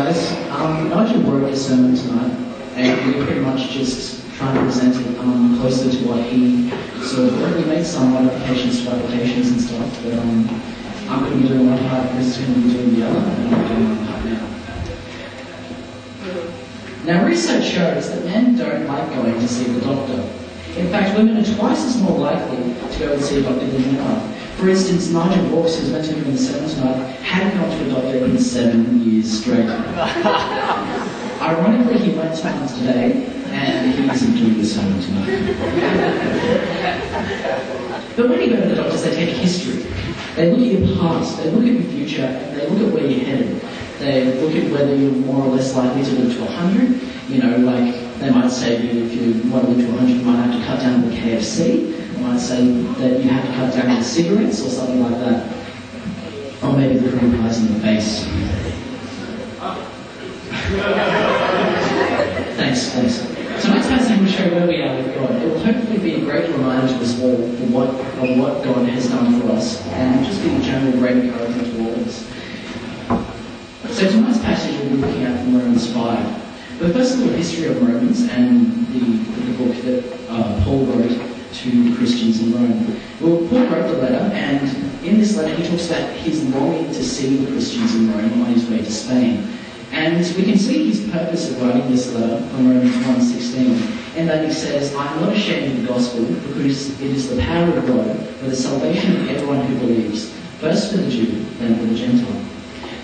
guys. Nigel wrote a sermon tonight, and we're pretty much just trying to present it closer to what he sort of we made some modifications to applications and stuff, but I'm going to be doing one part, Chris is going to be doing the other, and I'm doing one part now. Now, research shows that men don't like going to see the doctor. In fact, women are twice as more likely to go and see a doctor than men are. For instance, Nigel Vaux, who's meant to be in the sermon tonight, hadn't gone to a doctor in 7 years straight. Ironically, he went to one today, and he isn't doing the sermon tonight. But when you go to the doctors, they take a history. They look at your past, they look at your future, and they look at where you're headed. They look at whether you're more or less likely to live to 100. You know, like, they might say if you want to live to 100, you might have to cut down the KFC. They might say that you have to cut down the cigarettes or something like that. Or maybe the cream pies in the face. Thanks. Tonight's passage will show where we are with God. It will hopefully be a great reminder to us all of what God has done for us, and just be a general great encouragement to all of us. So tonight's passage we'll be looking at from Romans 5. But first, a little history of Romans and the book that Paul wrote to the Christians in Rome. Well, Paul wrote the letter, and in this letter he talks about his longing to see the Christians in Rome on his way to Spain. And we can see his purpose of writing this letter from Romans 1:16, in that he says, "I am not ashamed of the gospel, because it is the power of God for the salvation of everyone who believes, first for the Jew, then for the Gentile."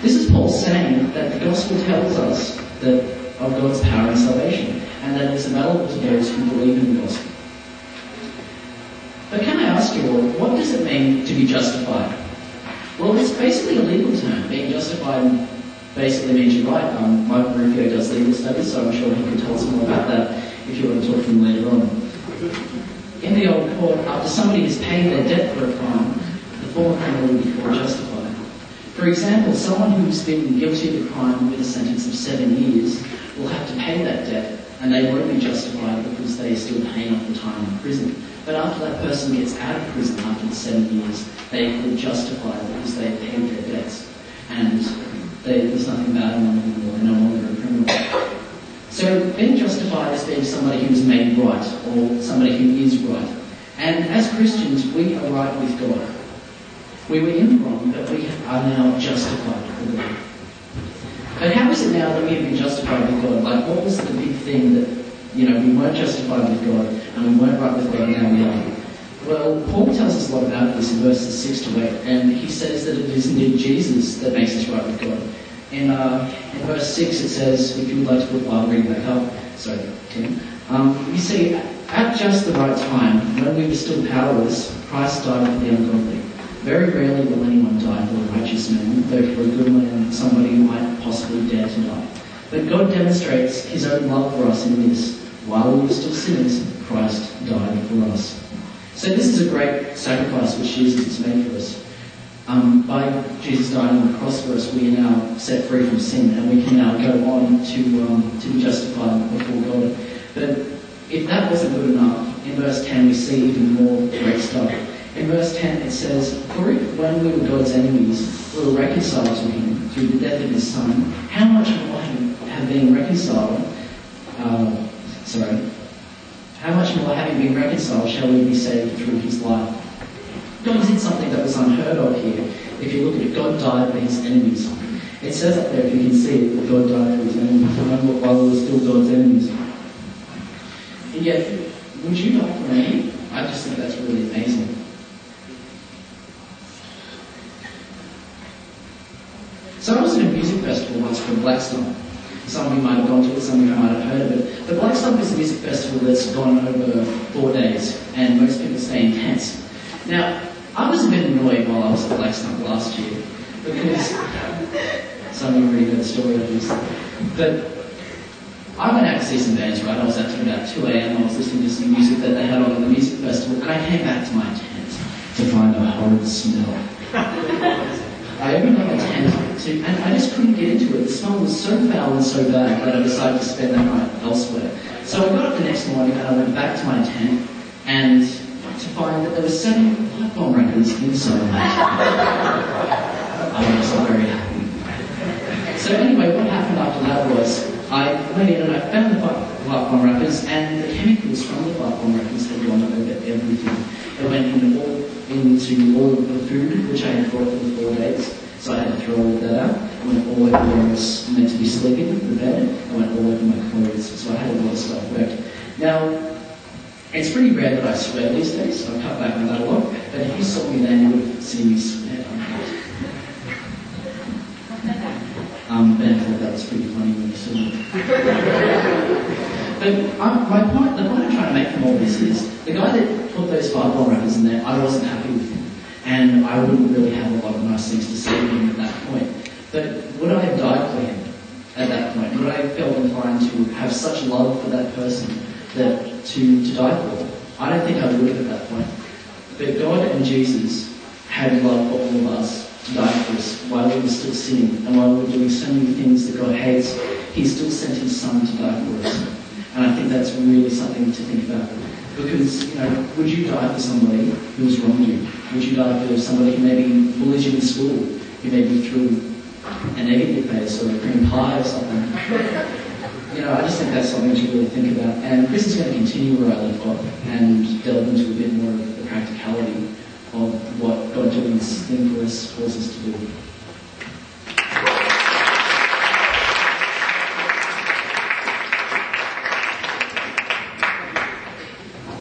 This is Paul saying that the gospel tells us that of God's power and salvation, and that it's available to those who believe in the gospel. But can I ask you all, what does it mean to be justified? Well, it's basically a legal term. Being justified basically means you're right. Michael Rufio does legal studies, so I'm sure he can tell us more about that if you want to talk to him later on. In the old court, after somebody has paid their debt for a crime, the former criminal will be called justified. For example, someone who's been guilty of a crime with a sentence of 7 years will have to pay that debt, and they won't be justified because they are still paying off the time in prison. But after that person gets out of prison after the 7 years, they are called justified because they have paid their debts, and there's nothing bad on them anymore. They're no longer a criminal. So being justified is being somebody who is made right, or somebody who is right. And as Christians, we are right with God. We were in the wrong, but we are now justified with God. But how is it now that we have been justified with God? Like, what was the big thing that, we weren't justified with God, and we weren't right with God, and now we are? Well, Paul tells us a lot about this in verses 6 to 8, and he says that it is indeed Jesus that makes us right with God. In verse 6 it says, if you would like to put I'll read back up. Sorry, Tim. You see, at just the right time, when we were still powerless, Christ died for the ungodly. Very rarely will anyone die for a righteous man, though for a good man, somebody who might possibly dare to die. But God demonstrates his own love for us in this: while we were still sinners, Christ died for us. So this is a great sacrifice which Jesus has made for us. By Jesus dying on the cross for us, we are now set free from sin, and we can now go on to be justified before God. But if that wasn't good enough, in verse 10 we see even more great stuff. In verse 10 it says, "For if when we were God's enemies, we were reconciled to him through the death of his Son, how much more having been reconciled shall we be saved through his life?" God did something that was unheard of here. If you look at it, God died for his enemies. It says up there, if you can see it, that God died for his enemies, while we were still God's enemies. And yet, would you die for an enemy? I just think that's really amazing. So I was at a music festival once called Blackstone. Some of you might have gone to it, some of you might have heard of it. But Blackstone is a music festival that's gone over 4 days, and most people stay in tents. Now, I was a bit annoyed while I was at Blackstone last year, because some of you already know the story of this. But I went out to see some bands, right? I was out till about 2 a.m. I was listening to some music that they had on at the music festival, and I came back to my tent to find a horrid smell. I opened up a tent, and I just couldn't get into it. The smell was so foul and so bad that I decided to spend that night elsewhere. So I got up the next morning and I went back to my tent, and to find that there were 7 pipe bomb records inside my tent. I was not very happy. So anyway, what happened after that was I went in and I found the pipe bomb wrappers, and the chemicals from the pipe bomb wrappers had gone over everything. It went into all of the food which I had brought for the 4 days, so I had to throw all of that out. It went all over where I was meant to be sleeping, the bed. It went all over my clothes, so I had a lot of stuff wrecked. Now, it's pretty rare that I swear these days, so I've cut back on that a lot, but if you saw me then, you would have seen me swear. Ben thought that was pretty funny when you saw it. But the point I'm trying to make from all this is, the guy that put those pipe bomb wrappers in there, I wasn't happy with him. And I wouldn't really have a lot of nice things to say to him at that point. But would I have died for him at that point? Would I have felt inclined to have such love for that person that to die for? I don't think I would have at that point. But God and Jesus had love for all of us, died for us while we were still sinning, and while we were doing so many things that God hates, He still sent His Son to die for us. And I think that's really something to think about. Because, would you die for somebody who's wronged you? Would you die for somebody who maybe bullies you in school, who maybe threw an egg at your face or a cream pie or something? I just think that's something to really think about. And Chris is going to continue where I left off and delve into a bit more of the practicality of what God doing this thing for us calls us to do.